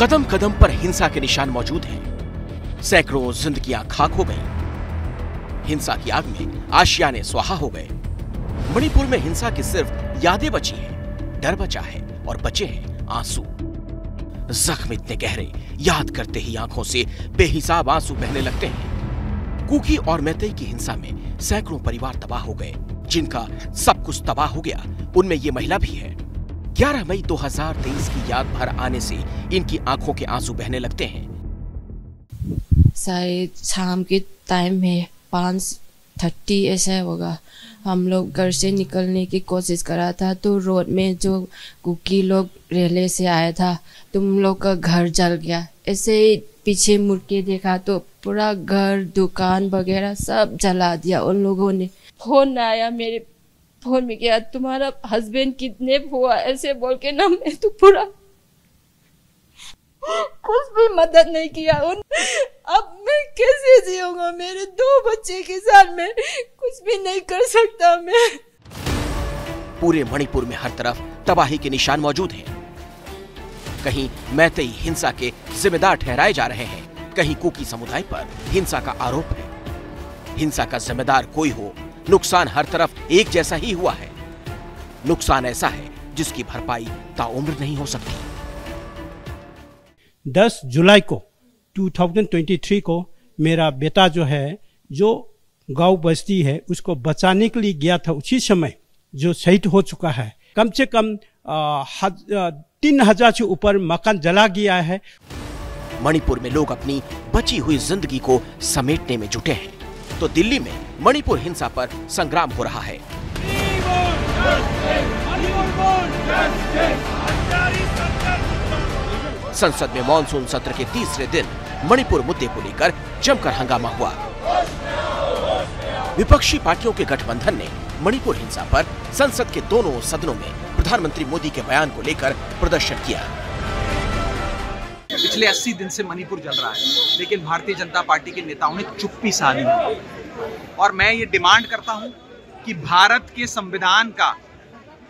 कदम कदम पर हिंसा के निशान मौजूद हैं। सैकड़ों जिंदगियां खाक हो गईं। हिंसा की आग में आशियाने स्वाहा हो गए। मणिपुर में हिंसा की सिर्फ यादें बची हैं, डर बचा है और बचे हैं आंसू। जख्म इतने गहरे, याद करते ही आंखों से बेहिसाब आंसू बहने लगते हैं। कुकी और मैतेई की हिंसा में सैकड़ों परिवार तबाह हो गए। जिनका सब कुछ तबाह हो गया, उनमें ये महिला भी है। 11 मई 2023 की याद भर आने से इनकी आंखों के आंसू बहने लगते हैं। शायद शाम के टाइम में 5:30 ऐसा होगा। हम लोग घर से निकलने की कोशिश करा था, तो रोड में जो कुकी लोग रेले से आया था, तो हम लोग का घर जल गया। ऐसे ही पीछे मुड़ के देखा तो पूरा घर, दुकान वगैरह सब जला दिया उन लोगों ने। फोन आया मेरे फोन में, क्या तुम्हारा हस्बैंड किडनैप हुआ ऐसे बोल के ना, मैं तो पूरा कुछ भी मदद नहीं किया उन। अब मैं कैसे जीऊंगा मेरे 2 बच्चे के साथ? में कुछ भी नहीं कर सकता मैं। पूरे मणिपुर में हर तरफ तबाही के निशान मौजूद हैं। कहीं मैतेई हिंसा के जिम्मेदार ठहराए जा रहे हैं, कहीं कुकी समुदाय पर हिंसा का आरोप है। हिंसा का जिम्मेदार कोई हो, नुकसान हर तरफ एक जैसा ही हुआ है। नुकसान ऐसा है जिसकी भरपाई ताउम्र नहीं हो सकती। 10 जुलाई को 2023 को मेरा बेटा जो है, जो गांव बस्ती है, उसको बचाने के लिए गया था। उसी समय जो शहीद हो चुका है। कम से कम 3000 से ऊपर मकान जला गया है। मणिपुर में लोग अपनी बची हुई जिंदगी को समेटने में जुटे हैं, तो दिल्ली में मणिपुर हिंसा पर संग्राम हो रहा है। संसद में मॉनसून सत्र के तीसरे दिन मणिपुर मुद्दे को लेकर जमकर हंगामा हुआ। विपक्षी पार्टियों के गठबंधन ने मणिपुर हिंसा पर संसद के दोनों सदनों में प्रधानमंत्री मोदी के बयान को लेकर प्रदर्शन किया। पिछले 80 दिन से मणिपुर जल रहा है, लेकिन भारतीय जनता पार्टी के नेताओं ने चुप्पी साधी है। और मैं ये डिमांड करता हूं कि भारत के संविधान का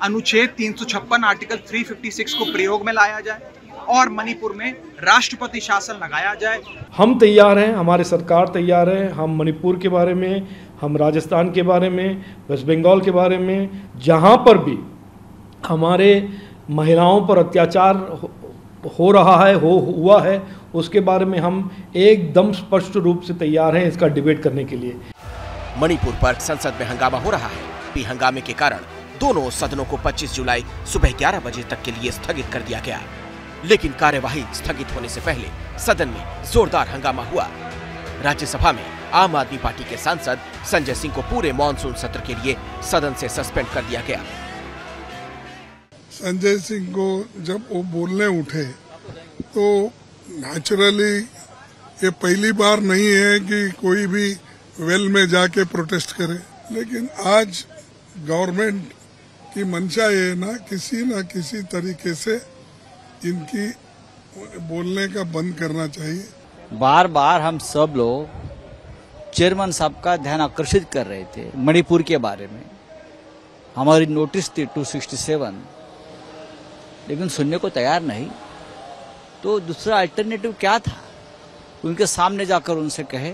अनुच्छेद 356 आर्टिकल 356 को प्रयोग में लाया जाए और मणिपुर में राष्ट्रपति शासन लगाया जाए। हम तैयार हैं, हमारी सरकार तैयार है। हम मणिपुर के बारे में, हम राजस्थान के बारे में, वेस्ट बंगाल के बारे में, जहां पर भी हमारे महिलाओं पर अत्याचार हो रहा है, हुआ है, उसके बारे में हम एकदम स्पष्ट रूप से तैयार हैं इसका डिबेट करने के लिए। मणिपुर पर संसद में हंगामा हो रहा है। हंगामे के कारण दोनों सदनों को 25 जुलाई सुबह 11 बजे तक के लिए स्थगित कर दिया गया। लेकिन कार्यवाही स्थगित होने से पहले सदन में जोरदार हंगामा हुआ। राज्यसभा में आम आदमी पार्टी के सांसद संजय सिंह को पूरे मॉनसून सत्र के लिए सदन से सस्पेंड कर दिया गया। संजय सिंह को जब वो बोलने उठे तो नेचुरली ये पहली बार नहीं है कि कोई भी वेल में जाके प्रोटेस्ट करे, लेकिन आज गवर्नमेंट की मंशा ये ना किसी तरीके से इनकी बोलने का बंद करना चाहिए। बार बार हम सब लोग चेयरमैन साहब का ध्यान आकर्षित कर रहे थे मणिपुर के बारे में। हमारी नोटिस थी 267, लेकिन सुनने को तैयार नहीं। तो दूसरा अल्टरनेटिव क्या था? उनके सामने जाकर उनसे कहे।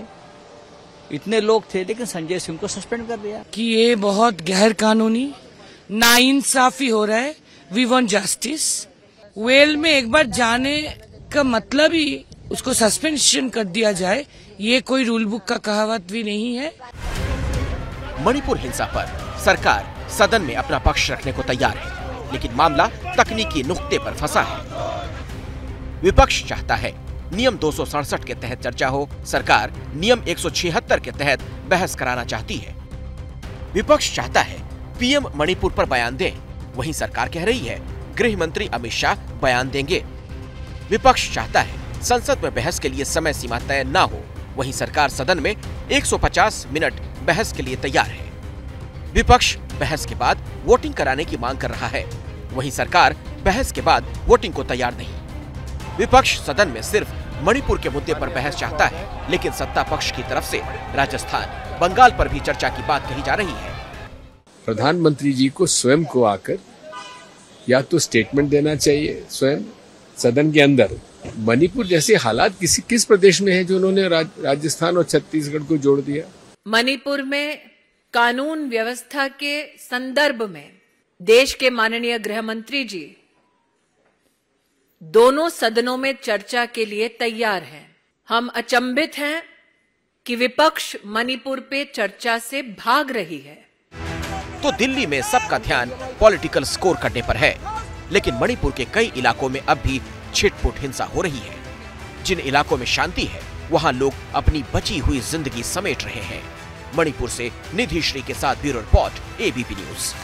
इतने लोग थे, लेकिन संजय सिंह को सस्पेंड कर दिया। कि ये बहुत गैर कानूनी नाइंसाफी हो रहा है। We want justice. वेल में एक बार जाने का मतलब ही उसको सस्पेंशन कर दिया जाए, ये कोई रूल बुक का कहावत भी नहीं है। मणिपुर हिंसा पर सरकार सदन में अपना पक्ष रखने को तैयार है, लेकिन मामला तकनीकी नुक्ते पर फंसा है। विपक्ष चाहता है नियम 267 के तहत चर्चा हो, सरकार नियम 176 के तहत बहस कराना चाहती है। विपक्ष चाहता है पीएम मणिपुर पर बयान दें, वहीं सरकार कह रही है गृह मंत्री अमित शाह बयान देंगे। विपक्ष चाहता है संसद में बहस के लिए समय सीमा तय न हो, वहीं सरकार सदन में 150 मिनट बहस के लिए तैयार है। विपक्ष बहस के बाद वोटिंग कराने की मांग कर रहा है, वहीं सरकार बहस के बाद वोटिंग को तैयार नहीं। विपक्ष सदन में सिर्फ मणिपुर के मुद्दे पर बहस चाहता है, लेकिन सत्ता पक्ष की तरफ से राजस्थान, बंगाल पर भी चर्चा की बात कही जा रही है। प्रधानमंत्री जी को स्वयं को आकर या तो स्टेटमेंट देना चाहिए स्वयं सदन के अंदर, मणिपुर जैसे हालात किस प्रदेश में है जो उन्होंने राजस्थान और छत्तीसगढ़ को जोड़ दिया? मणिपुर में कानून व्यवस्था के संदर्भ में देश के माननीय गृह मंत्री जी दोनों सदनों में चर्चा के लिए तैयार हैं। हम अचंभित हैं कि विपक्ष मणिपुर पे चर्चा से भाग रही है। तो दिल्ली में सबका ध्यान पॉलिटिकल स्कोर करने पर है, लेकिन मणिपुर के कई इलाकों में अब भी छिटपुट हिंसा हो रही है। जिन इलाकों में शांति है वहां लोग अपनी बची हुई जिंदगी समेट रहे हैं। मणिपुर से निधि श्री के साथ ब्यूरो रिपोर्ट, एबीपी न्यूज।